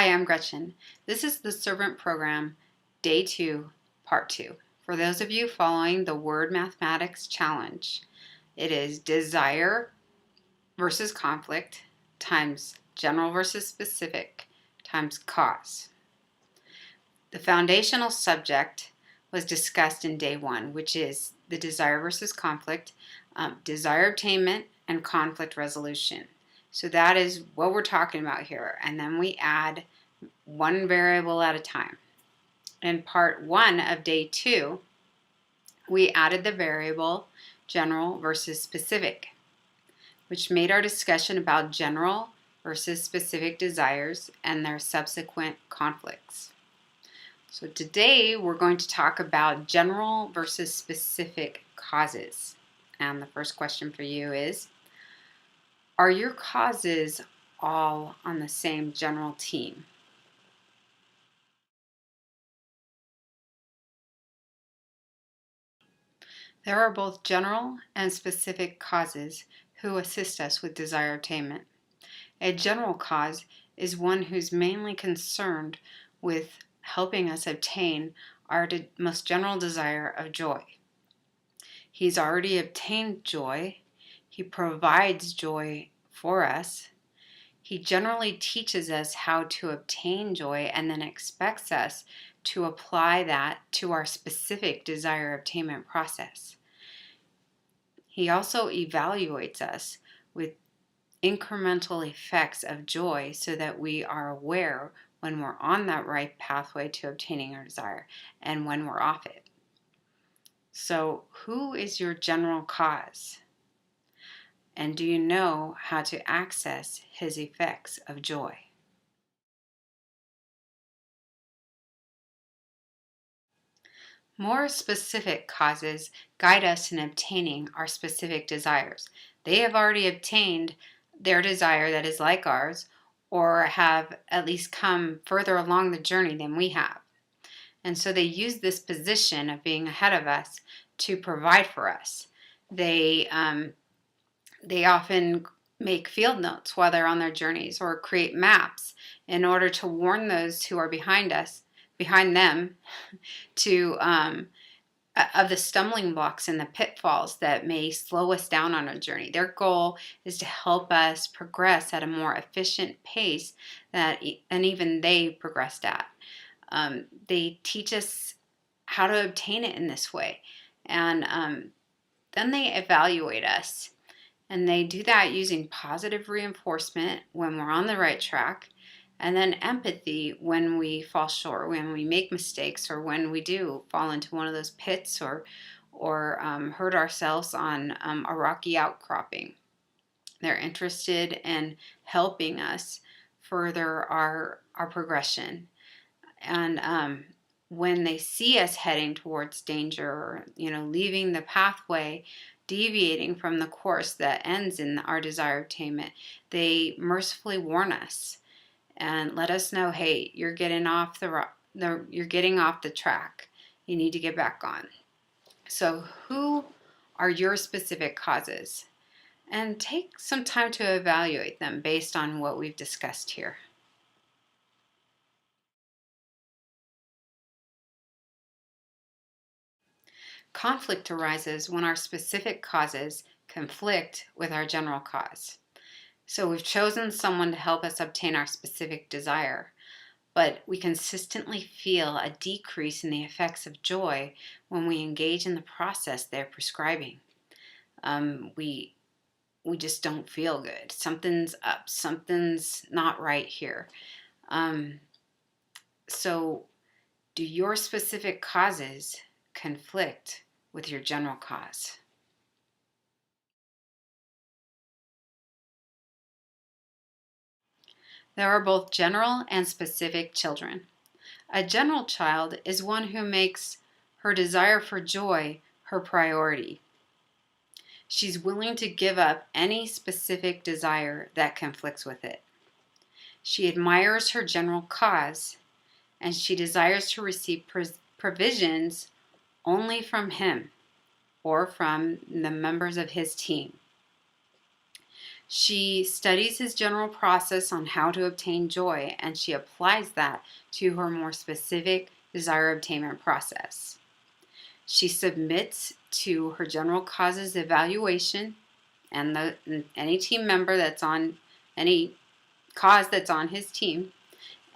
Hi, I'm Gretchen. This is the Servant Program, Day 2, Part 2. For those of you following the Word Mathematics Challenge, it is desire versus conflict times general versus specific times cause. The foundational subject was discussed in Day 1, which is the desire versus conflict, desire attainment, and conflict resolution. So that is what we're talking about here. And then we add one variable at a time. In part 1 of Day 2, we added the variable general versus specific, which made our discussion about general versus specific desires and their subsequent conflicts. So today we're going to talk about general versus specific causes. And the first question for you is, are your causes all on the same general team? There are both general and specific causes who assist us with desire attainment. A general cause is one who's mainly concerned with helping us obtain our most general desire of joy. He's already obtained joy. He provides joy for us. He generally teaches us how to obtain joy and then expects us to apply that to our specific desire obtainment process. He also evaluates us with incremental effects of joy so that we are aware when we're on that right pathway to obtaining our desire and when we're off it. So, who is your general cause? And do you know how to access his effects of joy? More specific causes guide us in obtaining our specific desires. They have already obtained their desire that is like ours, or have at least come further along the journey than we have. And so they use this position of being ahead of us to provide for us. They often make field notes while they're on their journeys, or create maps in order to warn those who are behind them, to of the stumbling blocks and the pitfalls that may slow us down on our journey. Their goal is to help us progress at a more efficient pace than even they progressed at. They teach us how to obtain it in this way, and then they evaluate us, and they do that using positive reinforcement when we're on the right track, and then empathy when we fall short, when we make mistakes, or when we do fall into one of those pits or hurt ourselves on a rocky outcropping. They're interested in helping us further our progression. And when they see us heading towards danger, or leaving the pathway, deviating from the course that ends in our desire attainment, they mercifully warn us and let us know, hey, you're getting off you're getting off the track. You need to get back on. So who are your specific causes? And take some time to evaluate them based on what we've discussed here. Conflict arises when our specific causes conflict with our general cause. So we've chosen someone to help us obtain our specific desire, but we consistently feel a decrease in the effects of joy when we engage in the process they're prescribing. We just don't feel good. Something's up. Something's not right here. So do your specific causes conflict with your general cause? There are both general and specific children. A general child is one who makes her desire for joy her priority. She's willing to give up any specific desire that conflicts with it. She admires her general cause, and she desires to receive provisions only from him or from the members of his team. She studies his general process on how to obtain joy, and she applies that to her more specific desire obtainment process. She submits to her general causes evaluation, and any team member that's on any cause that's on his team.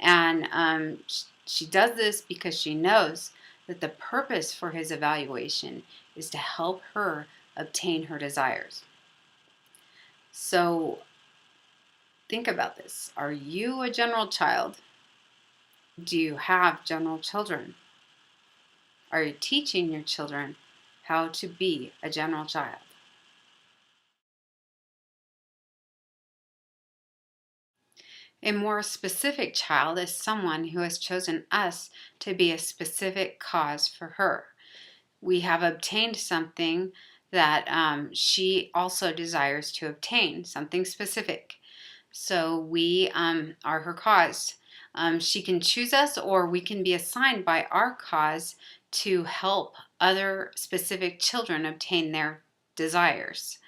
And she does this because she knows that the purpose for his evaluation is to help her obtain her desires. So think about this. Are you a general child? Do you have general children? Are you teaching your children how to be a general child? A more specific child is someone who has chosen us to be a specific cause for her. We have obtained something that she also desires to obtain, something specific. So we are her cause. She can choose us, or we can be assigned by our cause to help other specific children obtain their desires.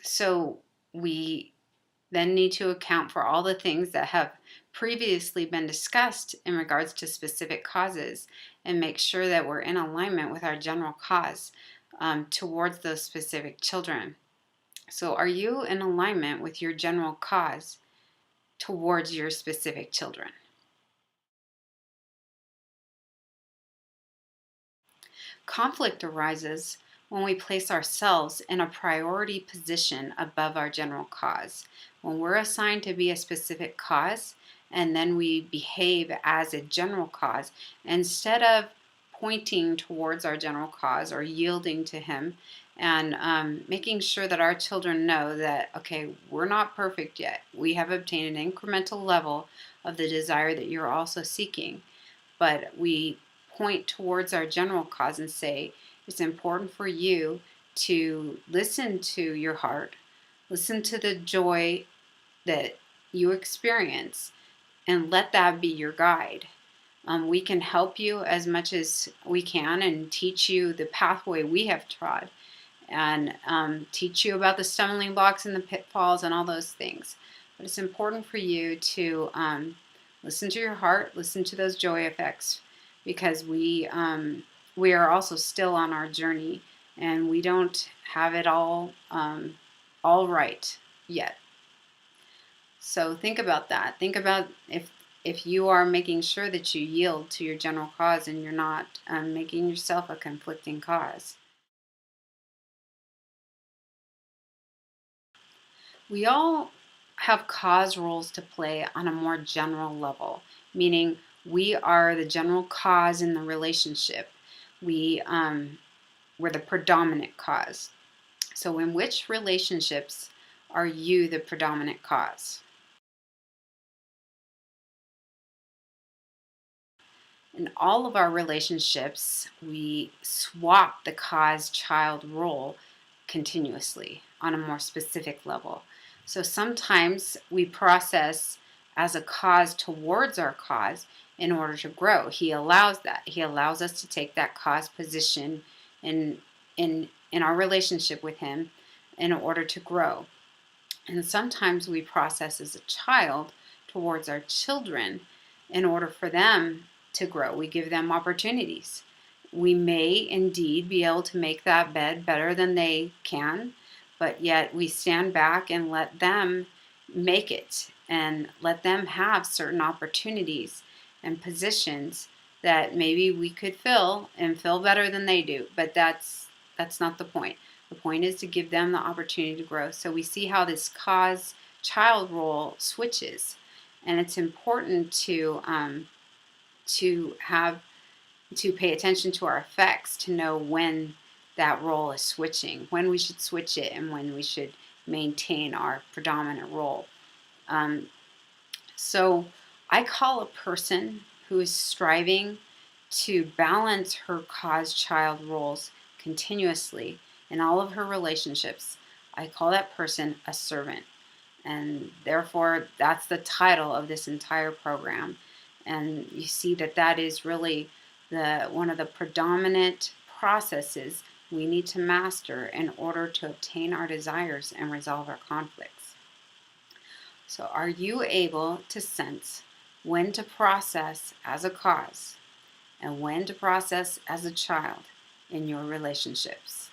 So we then need to account for all the things that have previously been discussed in regards to specific causes and make sure that we're in alignment with our general cause towards those specific children. So, are you in alignment with your general cause towards your specific children? Conflict arises when we place ourselves in a priority position above our general cause. When we're assigned to be a specific cause and then we behave as a general cause, instead of pointing towards our general cause or yielding to Him and making sure that our children know that, okay, we're not perfect yet. We have obtained an incremental level of the desire that you're also seeking, but we point towards our general cause and say, it's important for you to listen to your heart, listen to the joy that you experience, and let that be your guide. We can help you as much as we can and teach you the pathway we have trod, and teach you about the stumbling blocks and the pitfalls and all those things. But it's important for you to listen to your heart, listen to those joy effects, because we are also still on our journey, and we don't have it all right yet. So think about that. Think about if you are making sure that you yield to your general cause and you're not making yourself a conflicting cause. We all have cause roles to play on a more general level, meaning we are the general cause in the relationship. We're the predominant cause. So, in which relationships are you the predominant cause? In all of our relationships, we swap the cause child role continuously on a more specific level. So sometimes we process as a cause towards our cause in order to grow. He allows that. He allows us to take that cause position in in our relationship with him in order to grow. And sometimes we process as a child towards our children in order for them to grow. We give them opportunities. We may indeed be able to make that bed better than they can, but yet we stand back and let them make it and let them have certain opportunities and positions that maybe we could fill and fill better than they do. But that's not the point. The point is to give them the opportunity to grow. So we see how this cause child role switches, and it's important to have to pay attention to our effects to know when that role is switching, when we should switch it, and when we should maintain our predominant role. Um, so I call a person who is striving to balance her cause child roles continuously in all of her relationships. I call that person a servant. And therefore, that's the title of this entire program. And you see that that is really one of the predominant processes we need to master in order to obtain our desires and resolve our conflicts. So, are you able to sense when to process as a cause and when to process as a child in your relationships?